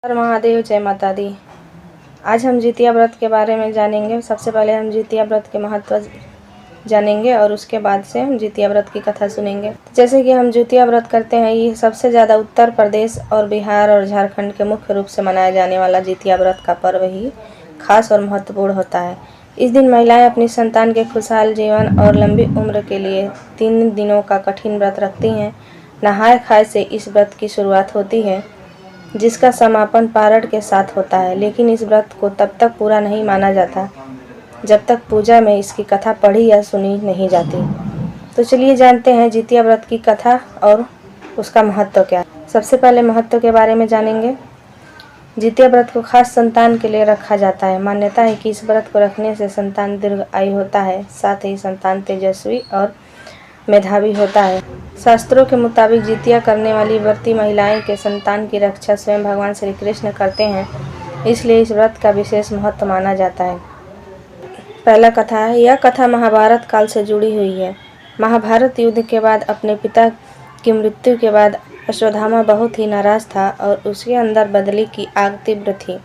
हर महादेव, जय माता दी। आज हम जितिया व्रत के बारे में जानेंगे। सबसे पहले हम जितिया व्रत के महत्व जानेंगे और उसके बाद से हम जितिया व्रत की कथा सुनेंगे। जैसे कि हम जितिया व्रत करते हैं, ये सबसे ज़्यादा उत्तर प्रदेश और बिहार और झारखंड के मुख्य रूप से मनाया जाने वाला जितिया व्रत का पर्व ही खास और महत्वपूर्ण होता है। इस दिन महिलाएं अपनी संतान के खुशहाल जीवन और लंबी उम्र के लिए 3 दिनों का कठिन व्रत रखती हैं। नहाय खाए से इस व्रत की शुरुआत होती है, जिसका समापन पारण के साथ होता है। लेकिन इस व्रत को तब तक पूरा नहीं माना जाता जब तक पूजा में इसकी कथा पढ़ी या सुनी नहीं जाती। तो चलिए जानते हैं जितिया व्रत की कथा और उसका महत्व क्या है। सबसे पहले महत्व के बारे में जानेंगे। जितिया व्रत को खास संतान के लिए रखा जाता है। मान्यता है कि इस व्रत को रखने से संतान दीर्घायु होता है, साथ ही संतान तेजस्वी और मेधावी होता है। शास्त्रों के मुताबिक जितिया करने वाली व्रती महिलाएं के संतान की रक्षा स्वयं भगवान श्री कृष्ण करते हैं, इसलिए इस व्रत का विशेष महत्व माना जाता है। पहला कथा है। यह कथा महाभारत काल से जुड़ी हुई है। महाभारत युद्ध के बाद अपने पिता की मृत्यु के बाद अश्वत्थामा बहुत ही नाराज था और उसके अंदर बदले की आग तीव्र थी,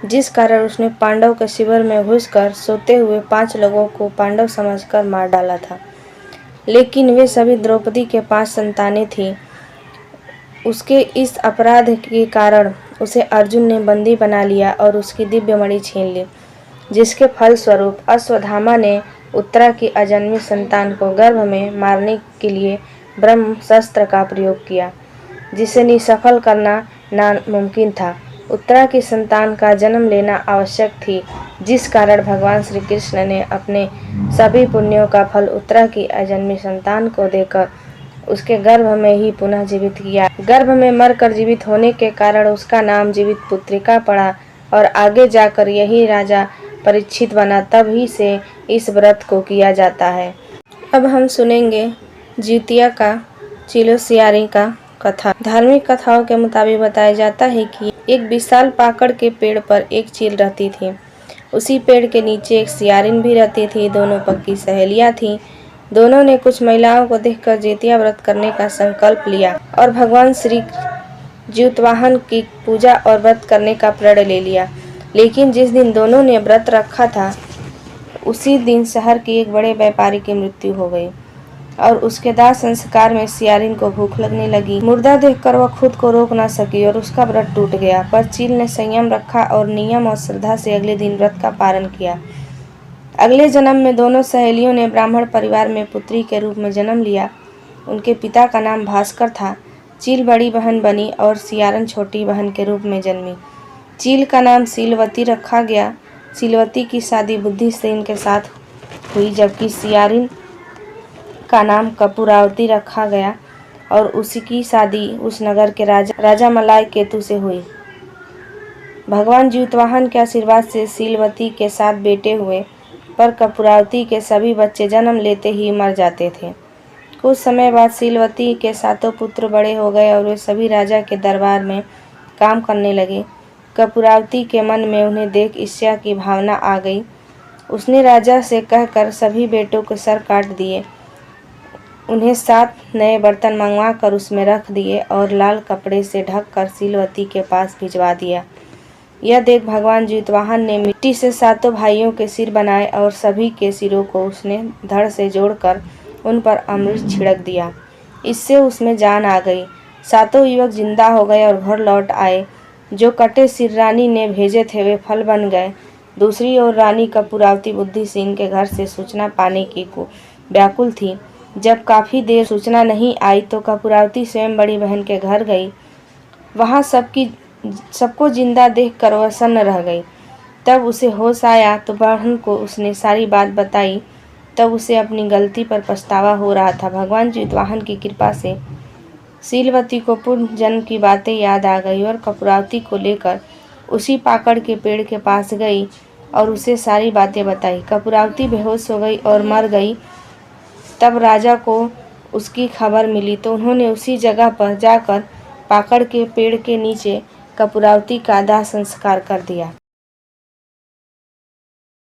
जिस कारण उसने पांडव के शिविर में घुसकर सोते हुए 5 लोगों को पांडव समझकर मार डाला था। लेकिन वे सभी द्रौपदी के 5 संतानें थीं। उसके इस अपराध के कारण उसे अर्जुन ने बंदी बना लिया और उसकी दिव्य मणि छीन ली, जिसके फलस्वरूप अश्वत्थामा ने उत्तरा की अजन्मी संतान को गर्भ में मारने के लिए ब्रह्मास्त्र का प्रयोग किया, जिसे निष्फल करना नामुमकिन था। उत्तरा की संतान का जन्म लेना आवश्यक थी, जिस कारण भगवान श्री कृष्ण ने अपने सभी पुण्यों का फल उत्तरा की अजन्मी संतान को देकर उसके गर्भ में ही पुनः जीवित किया। गर्भ में मरकर जीवित होने के कारण उसका नाम जीवित पुत्रिका पड़ा और आगे जाकर यही राजा परीक्षित बना। तभी से इस व्रत को किया जाता है। अब हम सुनेंगे जितिया का चिलोसियारी का कथा। धार्मिक कथाओं के मुताबिक बताया जाता है कि एक विशाल पाकड़ के पेड़ पर एक चील रहती थी। उसी पेड़ के नीचे एक सियारिन भी रहती थी। दोनों पक्की सहेलियां थीं। दोनों ने कुछ महिलाओं को देखकर जितिया व्रत करने का संकल्प लिया और भगवान श्री ज्यूतवाहन की पूजा और व्रत करने का प्रण ले लिया। लेकिन जिस दिन दोनों ने व्रत रखा था, उसी दिन शहर के एक बड़े व्यापारी की मृत्यु हो गई और उसके दाह संस्कार में सियारिन को भूख लगने लगी। मुर्दा देखकर वह खुद को रोक न सकी और उसका व्रत टूट गया। पर चील ने संयम रखा और नियम और श्रद्धा से अगले दिन व्रत का पालन किया। अगले जन्म में दोनों सहेलियों ने ब्राह्मण परिवार में पुत्री के रूप में जन्म लिया। उनके पिता का नाम भास्कर था। चील बड़ी बहन बनी और सियारिन छोटी बहन के रूप में जन्मी। चील का नाम सीलवती रखा गया। सीलवती की शादी बुद्धिसेन के साथ हुई, जबकि सियारिन का नाम कपूरावती रखा गया और उसकी शादी उस नगर के राजा मलाय केतु से हुई। भगवान ज्यूतवाहन के आशीर्वाद से सीलवती के 7 बेटे हुए, पर कपूरावती के सभी बच्चे जन्म लेते ही मर जाते थे। कुछ समय बाद सीलवती के 7 पुत्र बड़े हो गए और वे सभी राजा के दरबार में काम करने लगे। कपूरावती के मन में उन्हें देख ईर्ष्या की भावना आ गई। उसने राजा से कहकर सभी बेटों के सर काट दिए। उन्हें 7 नए बर्तन मंगवा कर उसमें रख दिए और लाल कपड़े से ढककर सीलवती के पास भिजवा दिया। यह देख भगवान ज्यूतवाहन ने मिट्टी से 7 भाइयों के सिर बनाए और सभी के सिरों को उसने धड़ से जोड़कर उन पर अमृत छिड़क दिया। इससे उसमें जान आ गई। 7 युवक जिंदा हो गए और घर लौट आए। जो कटे सिर रानी ने भेजे थे वे फल बन गए। दूसरी ओर रानी कपूरावती बुद्धिसेन के घर से सूचना पाने की व्याकुल थी। जब काफ़ी देर सूचना नहीं आई तो कपूरावती स्वयं बड़ी बहन के घर गई। वहाँ सबको जिंदा देखकर वह सन्न रह गई। तब उसे होश आया तो बहन को उसने सारी बात बताई। तब उसे अपनी गलती पर पछतावा हो रहा था। भगवान ज्यूतवाहन की कृपा से सीलवती को पूर्व जन्म की बातें याद आ गई और कपूरावती को लेकर उसी पाकड़ के पेड़ के पास गई और उसे सारी बातें बताई। कपूरावती बेहोश हो गई और मर गई। तब राजा को उसकी खबर मिली तो उन्होंने उसी जगह पर जाकर पाकड़ के पेड़ के नीचे कपूरावती का दाह संस्कार कर दिया।